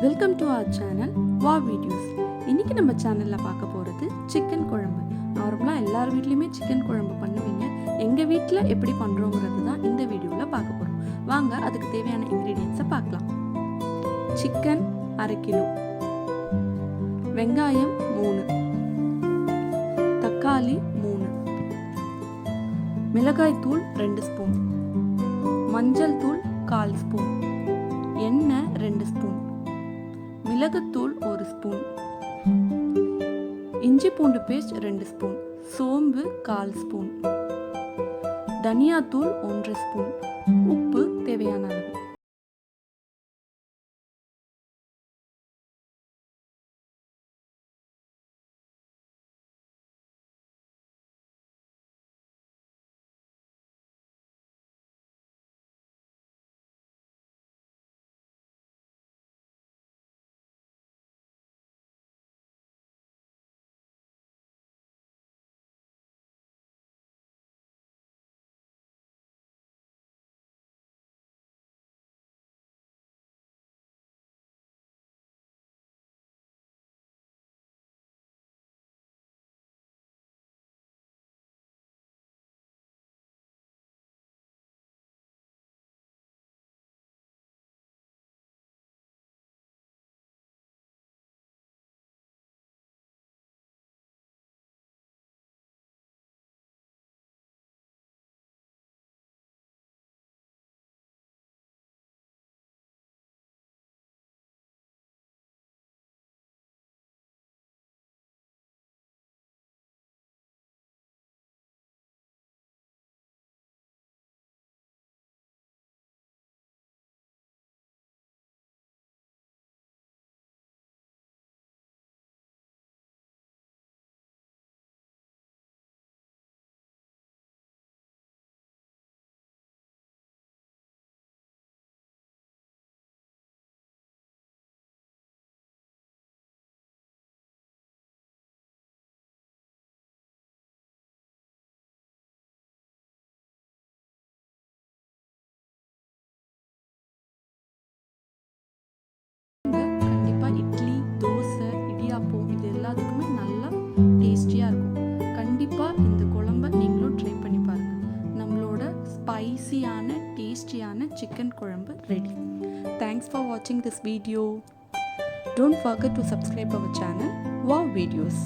Welcome to our channel வா videos. இன்றைக்கி நம்ம சேனலில் பார்க்க போகிறது சிக்கன் குழம்பு. நார்மலாக எல்லார் வீட்லேயுமே சிக்கன் குழம்பு பண்ணுவீங்க. எங்கள் வீட்டில் எப்படி பண்ணுறோங்கிறது தான் இந்த வீடியோவில் பார்க்க போகிறோம். வாங்க அதுக்கு தேவையான இன்க்ரீடியன்ஸை பார்க்கலாம். சிக்கன் 1/2 கிலோ, வெங்காயம் 3, தக்காளி 3, மிளகாய் தூள் 2 ஸ்பூன், மஞ்சள் தூள் 1/4 ஸ்பூன், எண்ணெய் 2 ஸ்பூன், மிளகுத்தூள் 1 ஸ்பூன், இஞ்சி பூண்டு பேஸ்ட் 2 ஸ்பூன், சோம்பு 1/4 ஸ்பூன், தனியாத்தூள் 1 ஸ்பூன், உப்பு தேவையான அளவு. கண்டிப்பாக இட்லி, தோசை, இடியாப்பம் இது எல்லாத்துக்குமே நல்லா டேஸ்டியாக இருக்கும். கண்டிப்பாக இந்த குழம்பை நீங்களும் ட்ரை பண்ணி பாருங்கள். நம்மளோட ஸ்பைசியான டேஸ்டியான சிக்கன் குழம்பு ரெடி. தேங்க்ஸ் ஃபார் வாட்சிங் this video. Don't forget to subscribe our channel Wow Videos.